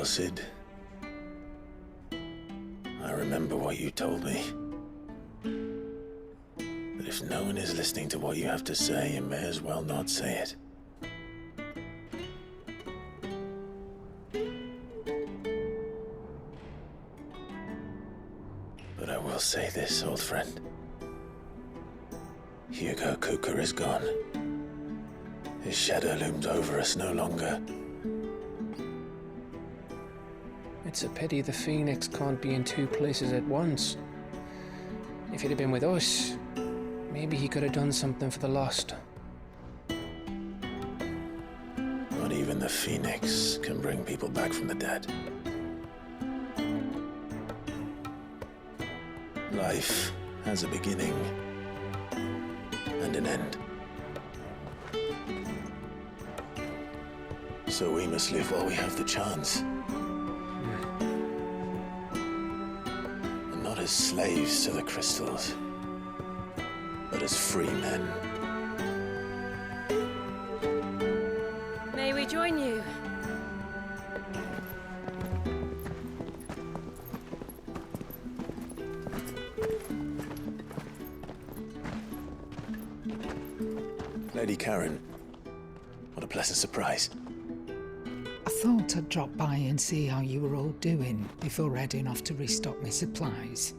Well, Sid, I remember what you told me. That if no one is listening to what you have to say, you may as well not say it. But I will say this, old friend. Hugo Kuka is gone. His shadow looms over us no longer. It's a pity the Phoenix can't be in two places at once. If he'd have been with us, maybe he could have done something for the lost. Not even the Phoenix can bring people back from the dead. Life has a beginning and an end. So we must live while we have the chance. And not as slaves to the crystals, but as free men. May we join you? Lady Karen, what a pleasant surprise. I thought I'd drop by and see how you were all doing before heading off to restock my supplies.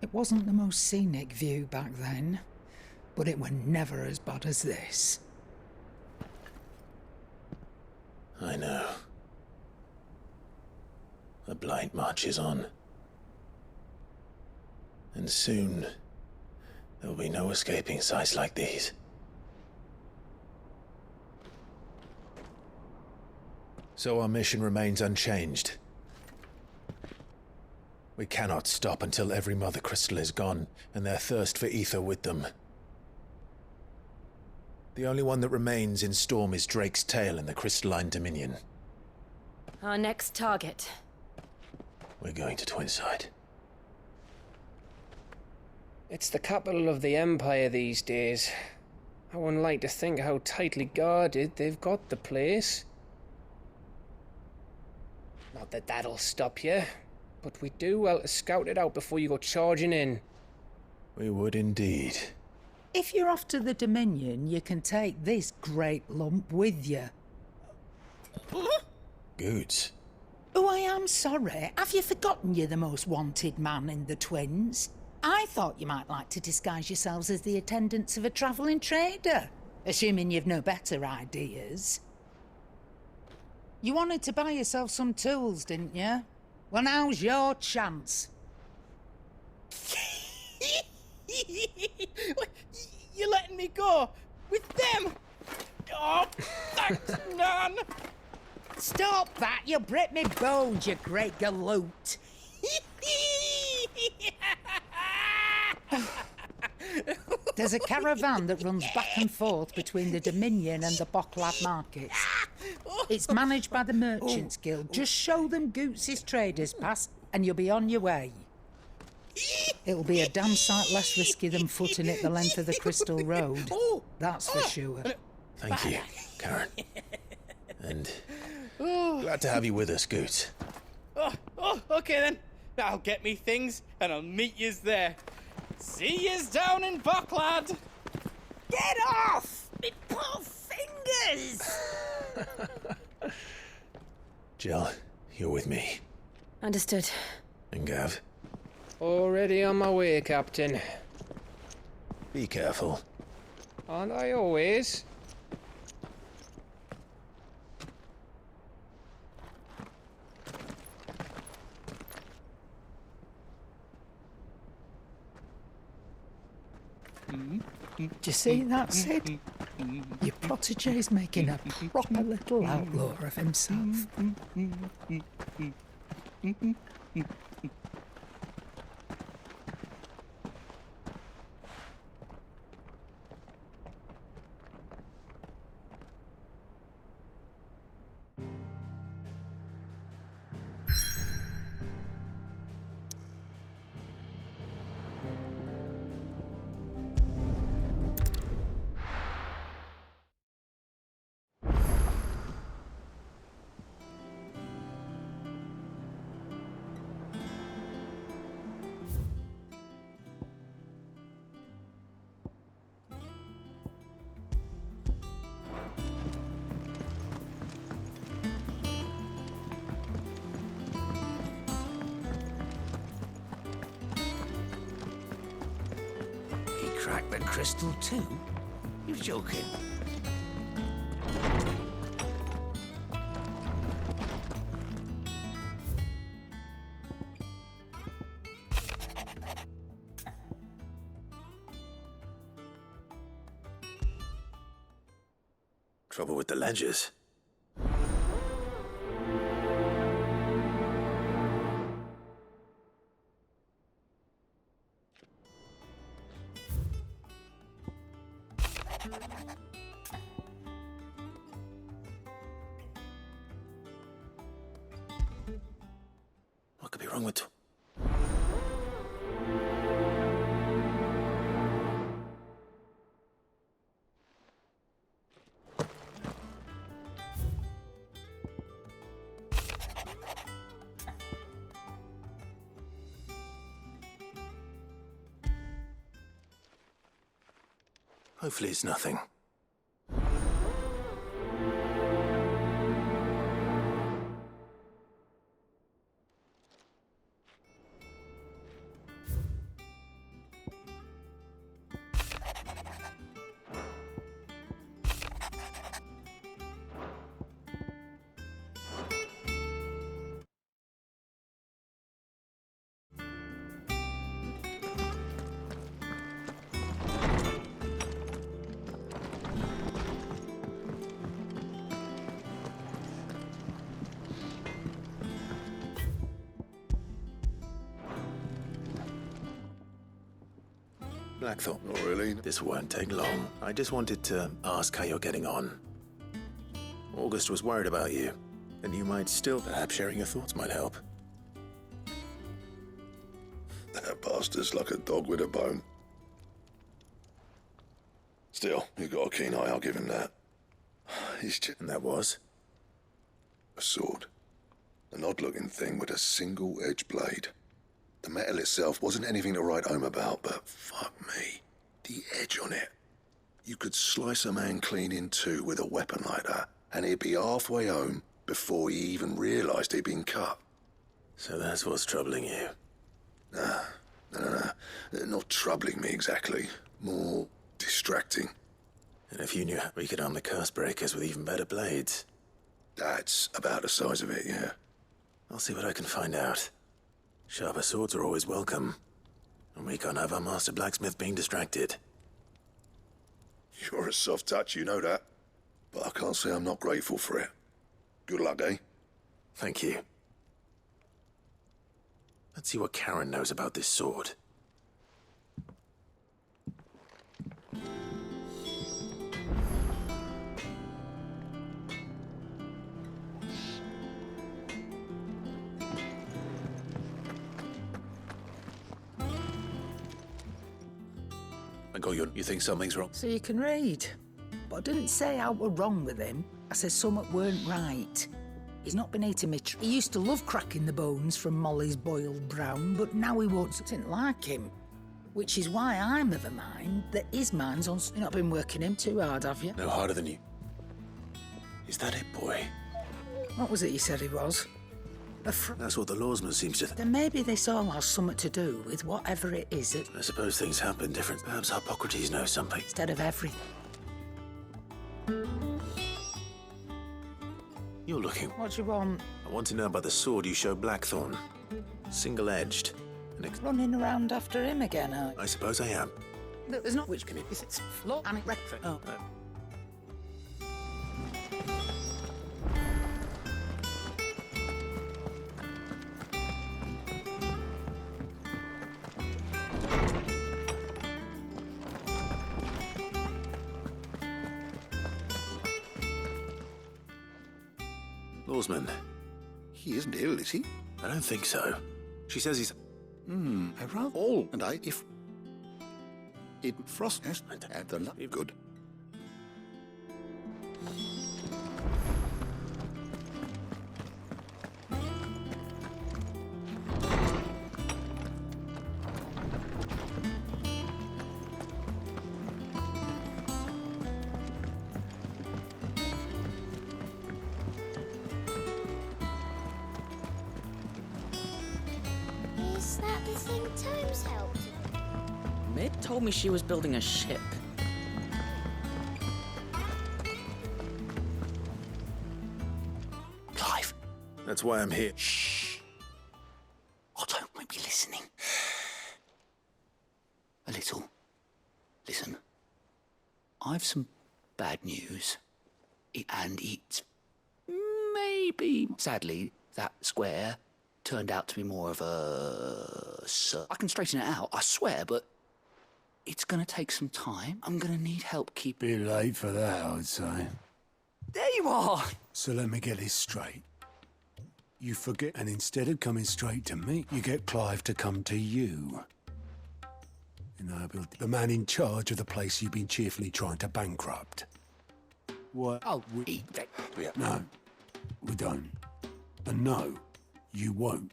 It wasn't the most scenic view back then, but it were never as bad as this. I know. The blight marches on. And soon, there'll be no escaping sights like these. So our mission remains unchanged. We cannot stop until every Mother Crystal is gone, and their thirst for ether with them. The only one that remains in Storm is Drake's tail in the Crystalline Dominion. Our next target. We're going to Twinside. It's the capital of the Empire these days. I wouldn't like to think how tightly guarded they've got the place. Not that that'll stop you, but we do well to scout it out before you go charging in. We would indeed. If you're off to the Dominion, you can take this great lump with you. Goods. Oh, I am sorry. Have you forgotten you're the most wanted man in the Twins? I thought you might like to disguise yourselves as the attendants of a travelling trader, assuming you've no better ideas. You wanted to buy yourself some tools, didn't you? Well, now's your chance. You're letting me go with them? Oh, thanks, Nan. Stop that! You'll break me bones, you great galoot. There's a caravan that runs back and forth between the Dominion and the Bocklad markets. It's managed by the Merchants Guild. Just show them Goots' traders pass and you'll be on your way. It'll be a damn sight less risky than footing it the length of the Crystal Road. That's for sure. Thank you, Karen. And glad to have you with us, Goots. Okay then. I'll get me things and I'll meet yous there. See yous down in Bocklad. Get off! Me poor fingers! Jill, you're with me. Understood. And Gav, Already on my way, Captain. be careful. Aren't I always? Do you see that, Sid? Your protege's making a proper little outlaw of himself. crystal too? You're joking. Trouble with the ledgers. What could be wrong with... Hopefully it's nothing. Blackthorn. Not really. This won't take long. I just wanted to ask how you're getting on. August was worried about you, and you might still... Perhaps sharing your thoughts might help. That bastard's like a dog with a bone. Still, he's got a keen eye, I'll give him that. He's just And that was? a sword. An odd-looking thing with a single-edged blade. The metal itself wasn't anything to write home about, but fuck me, the edge on it. You could slice a man clean in two with a weapon like that, and he'd be halfway home before he even realised he'd been cut. So that's what's troubling you. No. Not troubling me exactly. More distracting. And if you knew how we could arm the curse breakers with even better blades, That's about the size of it, yeah. I'll see what I can find out. Sharper swords are always welcome. And we can't have our master blacksmith being distracted. You're a soft touch, you know that. But I can't say I'm not grateful for it. Good luck, eh? Thank you. Let's see what Karen knows about this sword. I got you think something's wrong? So you can read. But I didn't say I were wrong with him. I said something weren't right. He's not been eating me. He used to love cracking the bones from Molly's boiled brown, but now he won't. Didn't like him. Which is why I'm of a mind that his mind's on... You've not been working him too hard, have you? No harder than you. Is that it, boy? What was it you said he was? That's what the lawsman seems to think. Then maybe this all has something to do with whatever it is that... I suppose things happen different. Perhaps Hippocrates knows something. Instead of everything. You're looking. What do you want? I want to know about the sword you showed Blackthorn. Single-edged. And Running around after him again, are you? I suppose I am. There's not... Which can it... Is it... Look, and it... Oh. Lawsman. He isn't ill, is he? I don't think so. She says he's... I rather all, and I, if... It frost has had the luck. Good. Is that the thing Tomes helped? Maybe. told me she was building a ship. Clive. That's why I'm here. Shh. Otto might be listening. A little. Listen. I've some bad news. And it's maybe, sadly, that square turned out to be more of a... I can straighten it out, I swear, but it's gonna take some time. I'm gonna need help keeping... Bit late for that, I'd say. There you are! So let me get this straight. You forget, and instead of coming straight to me, you get Clive to come to you. You know, the man in charge of the place you've been cheerfully trying to bankrupt. What? Oh, No, we don't. And no, you won't.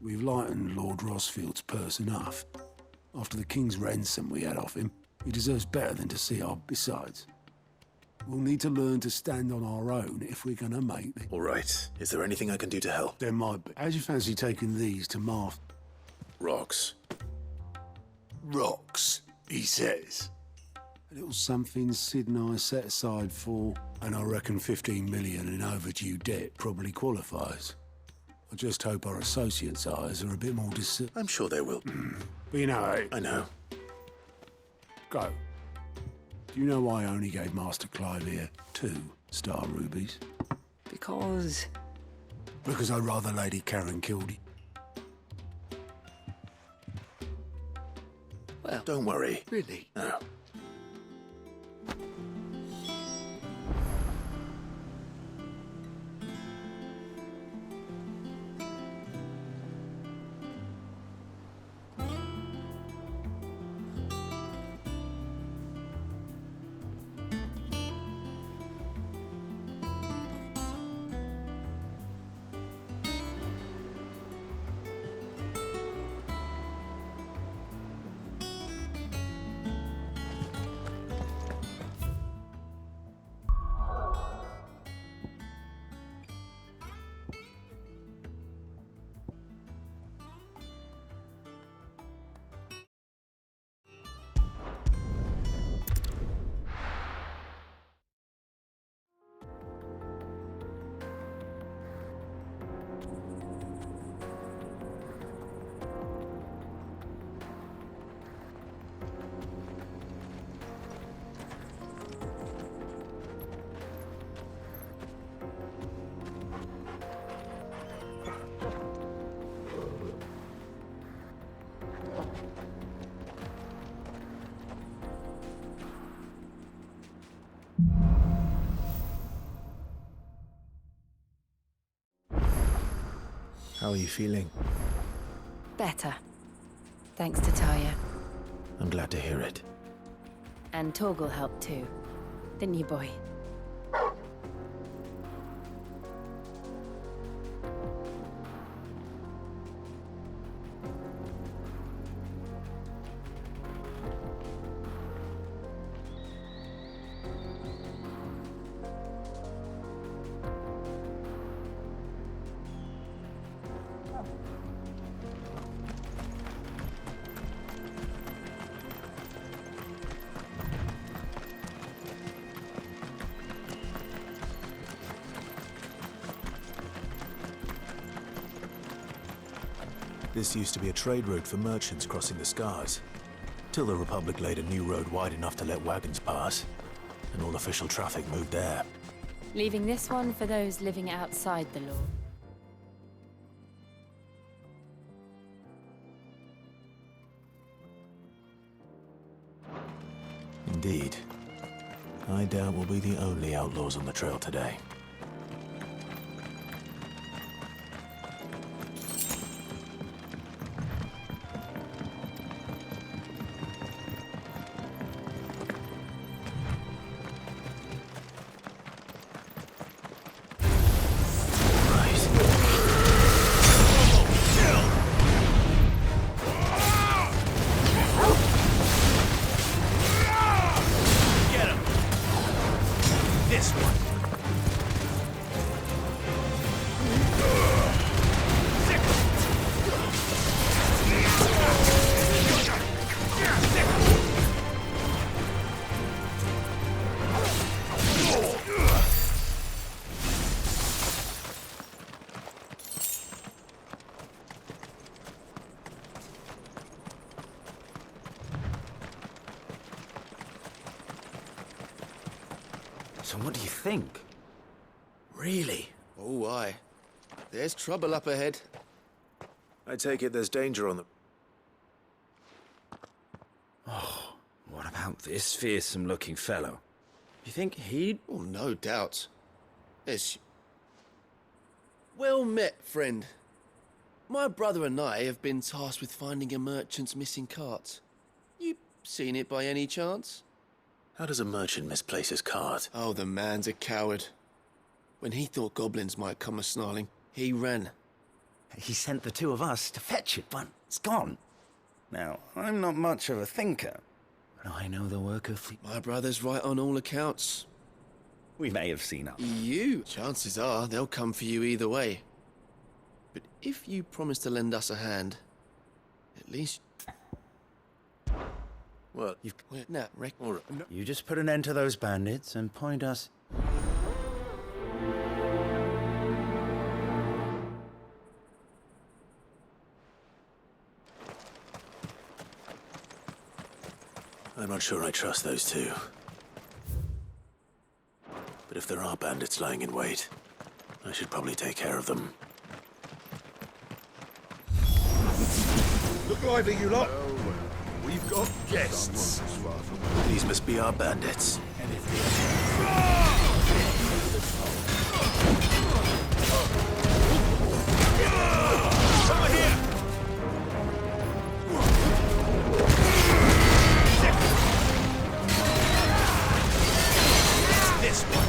We've lightened Lord Rossfield's purse enough. After the King's ransom we had off him, he deserves better than to see our... Besides, we'll need to learn to stand on our own if we're gonna make it. All right. Is there anything I can do to help? There might be. How'd you fancy taking these to Marth? Rocks. Rocks, he says. A little something Sid and I set aside for, and I reckon 15 million in overdue debt probably qualifies. I just hope our associates' eyes are a bit more I'm sure they will. But you know, I know. Go. Do you know why I only gave Master Clive here 2 star rubies? Because I'd rather Lady Karen killed you. well, Don't worry. really. No. How are you feeling? Better. Thanks to Taya. I'm glad to hear it. And Torgal helped too. Didn't you, boy? This used to be a trade route for merchants crossing the Scars, till the Republic laid a new road wide enough to let wagons pass, and all official traffic moved there. Leaving this one for those living outside the law. Indeed. I doubt we'll be the only outlaws on the trail today. This So what do you think? Really? Oh, aye. There's trouble up ahead. I take it there's danger on the... Oh, what about this fearsome-looking fellow? You think he'd... Oh, no doubt. There's... Well met, friend. My brother and I have been tasked with finding a merchant's missing cart. You seen it by any chance? How does a merchant misplace his cart? Oh, the man's a coward. When he thought goblins might come a-snarling, he ran. He sent the two of us to fetch it, but it's gone. Now, I'm not much of a thinker, but I know the work of fleet. My brother's right on all accounts. We may have seen us. Chances are they'll come for you either way. But if you promise to lend us a hand, at least... Well, you've... Nah, all right. You just put an end to those bandits and point us... I'm not sure I trust those two. But if there are bandits lying in wait, I should probably take care of them. Look lively, you lot. We've got guests. These must be our bandits. Over here! This one.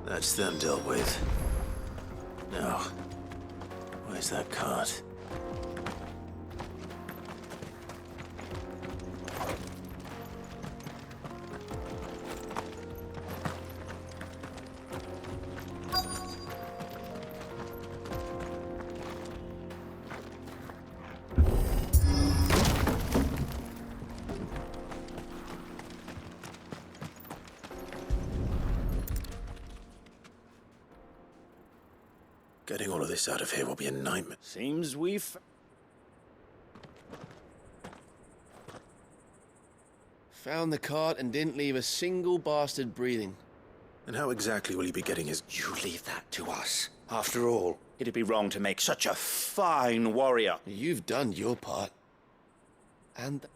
That's them dealt with. Now, where's that cart? Getting all of this out of here will be a nightmare. Seems we've... Found the cart and didn't leave a single bastard breathing. And how exactly will he be getting his... You leave that to us. After all, it'd be wrong to make such a fine warrior. You've done your part. And...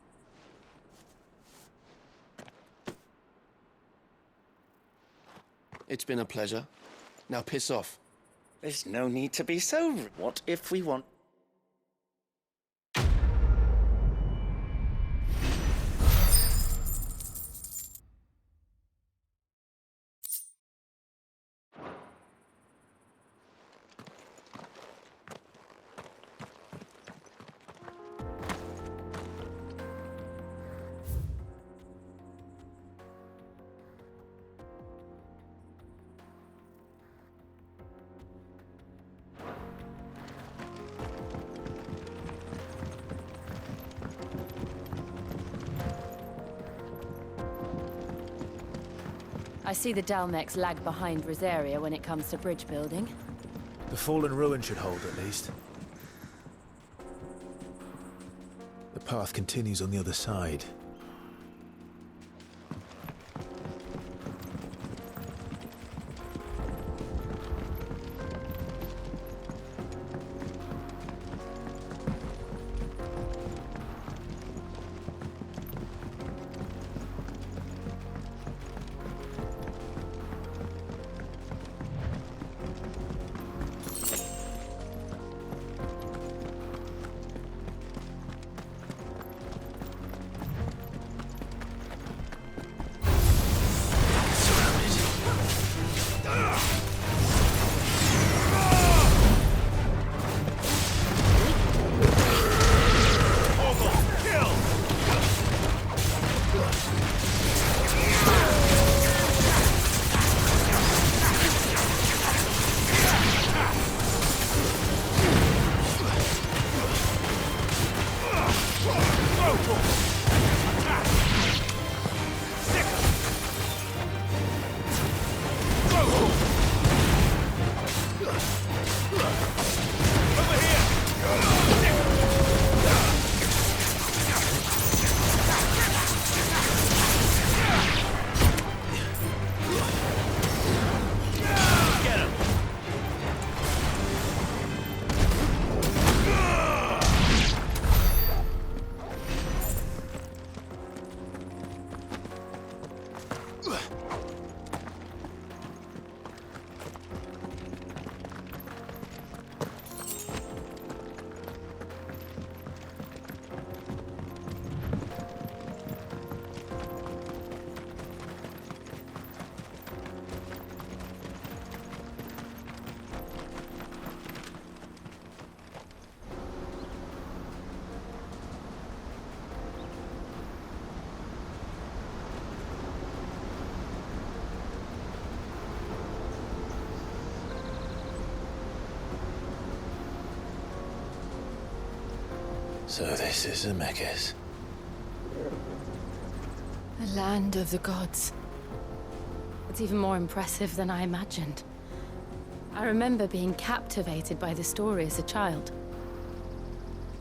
It's been a pleasure. Now piss off. There's no need to be so... What if we want... I see the Dalmex lag behind Rosaria when it comes to bridge building. The fallen ruin should hold, at least. The path continues on the other side. So this is Zemeckis. The land of the gods. It's even more impressive than I imagined. I remember being captivated by the story as a child.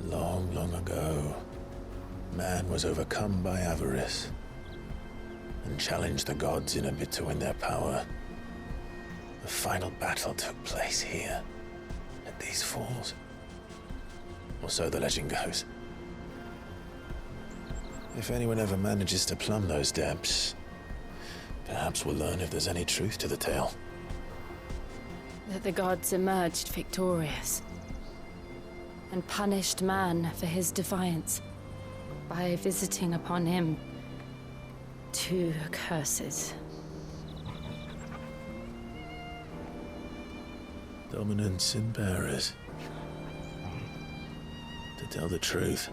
Long, long ago, man was overcome by avarice and challenged the gods in a bid to win their power. The final battle took place here, at these falls. Or so the legend goes. If anyone ever manages to plumb those depths, perhaps we'll learn if there's any truth to the tale. That the gods emerged victorious and punished man for his defiance by visiting upon him 2 curses. Dominance and bearers. To tell the truth,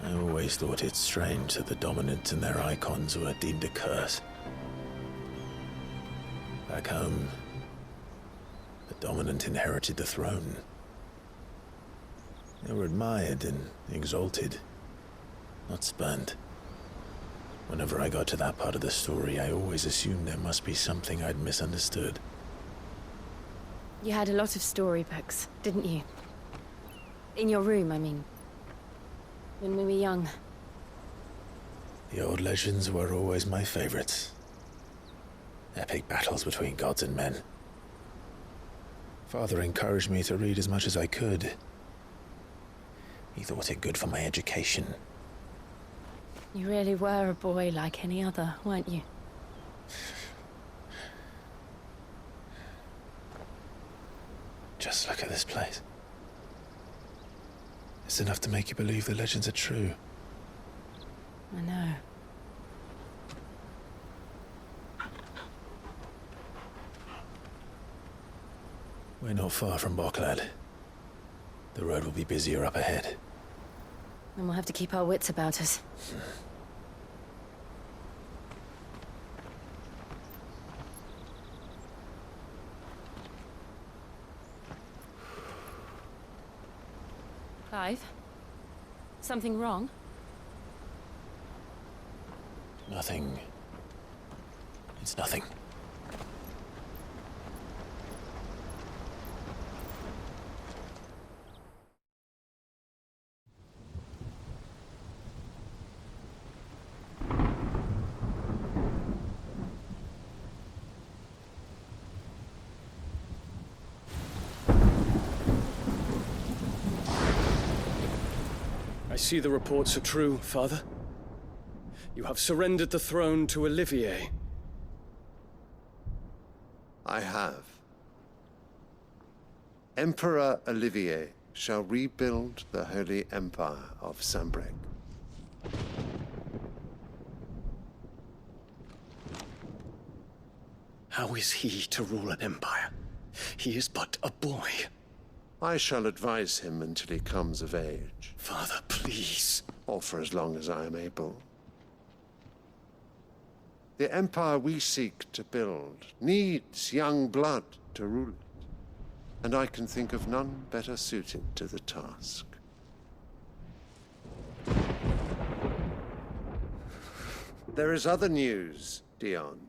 I always thought it strange that the dominant and their icons were deemed a curse. Back home, the dominant inherited the throne. They were admired and exalted, not spurned. Whenever I got to that part of the story, I always assumed there must be something I'd misunderstood. You had a lot of storybooks, didn't you? In your room, I mean. When we were young. The old legends were always my favorites. Epic battles between gods and men. Father encouraged me to read as much as I could. He thought it good for my education. You really were a boy like any other, weren't you? Just look at this place. It's enough to make you believe the legends are true. I know. We're not far from Boklad. The road will be busier up ahead. And we'll have to keep our wits about us. Clive? Something wrong? Nothing. It's nothing. I see the reports are true, Father. You have surrendered the throne to Olivier. I have. Emperor Olivier shall rebuild the Holy Empire of Sambrec. How is he to rule an empire? He is but a boy. I shall advise him until he comes of age. Father, please. Or for as long as I am able. The empire we seek to build needs young blood to rule it, and I can think of none better suited to the task. There is other news, Dion.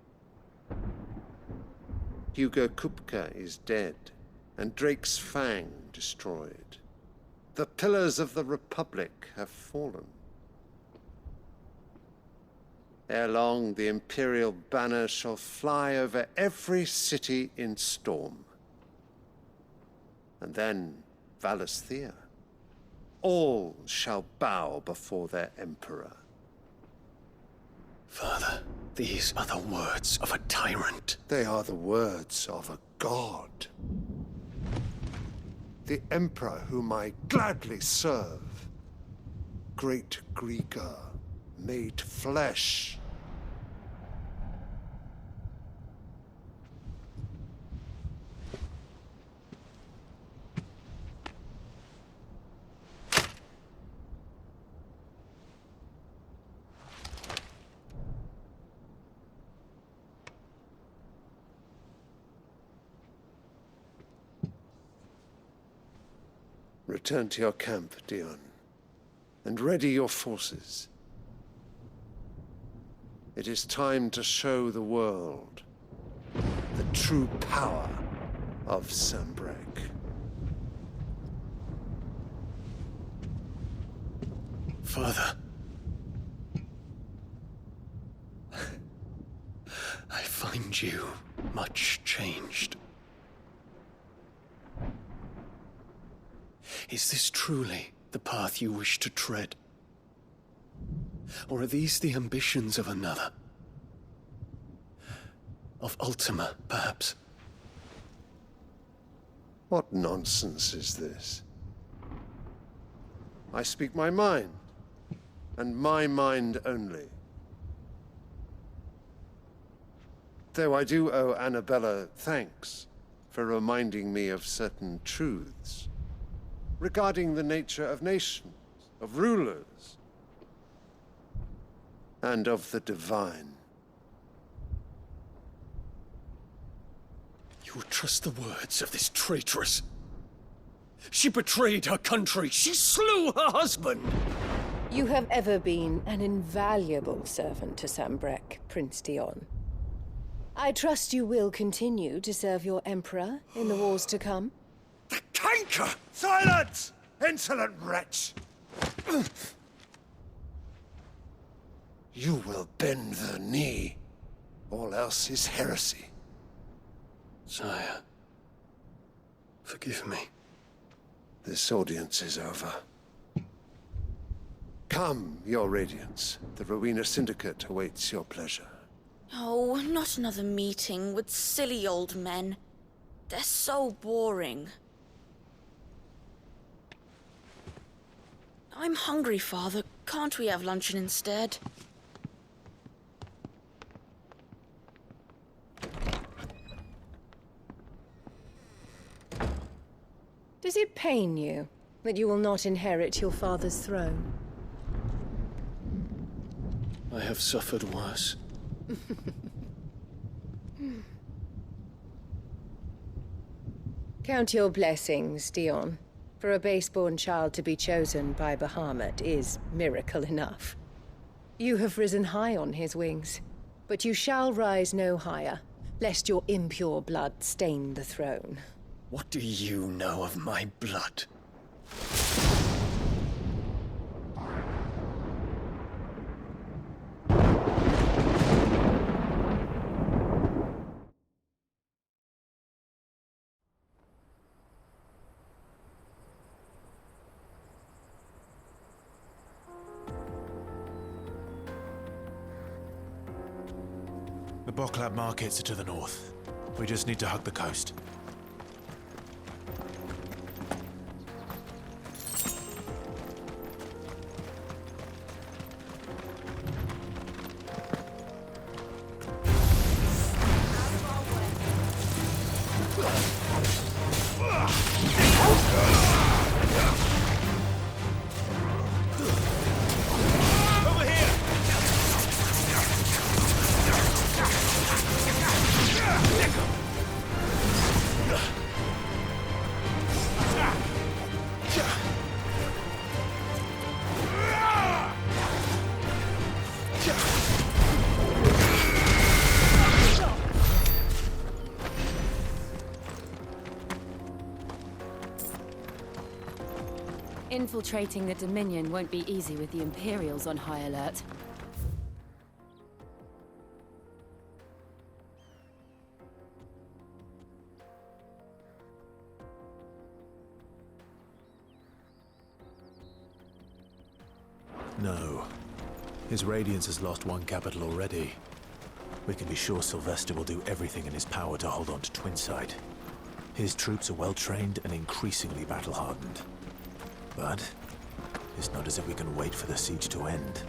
Hugo Kupka is dead, and Drake's Fang destroyed. The pillars of the Republic have fallen. Ere long, the Imperial banner shall fly over every city in Storm. And then, Valisthea. All shall bow before their Emperor. Father, these are the words of a tyrant. They are the words of a god. The Emperor whom I gladly serve. Great Greeker, made flesh. Return to your camp, Dion, and ready your forces. It is time to show the world the true power of Sambrec. Father. I find you much changed. Is this truly the path you wish to tread? Or are these the ambitions of another? Of Ultima, perhaps? What nonsense is this? I speak my mind, and my mind only. Though I do owe Annabella thanks for reminding me of certain truths regarding the nature of nations, of rulers, and of the divine. You would trust the words of this traitress? She betrayed her country. She slew her husband. You have ever been an invaluable servant to Sambrec, Prince Dion. I trust you will continue to serve your Emperor in the wars to come. The canker! Silence! Insolent wretch! You will bend the knee. All else is heresy. Sire, forgive me. This audience is over. Come, your Radiance. The Rowena Syndicate awaits your pleasure. Oh, not another meeting with silly old men. They're so boring. I'm hungry, Father. Can't we have luncheon instead? Does it pain you that you will not inherit your father's throne? I have suffered worse. Count your blessings, Dion. For a base-born child to be chosen by Bahamut is miracle enough. You have risen high on his wings, but you shall rise no higher, lest your impure blood stain the throne. What do you know of my blood? Bocklab markets are to the north. We just need to hug the coast. Infiltrating the Dominion won't be easy with the Imperials on high alert. No. His Radiance has lost one capital already. We can be sure Sylvester will do everything in his power to hold on to Twinside. His troops are well-trained and increasingly battle-hardened. But it's not as if we can wait for the siege to end.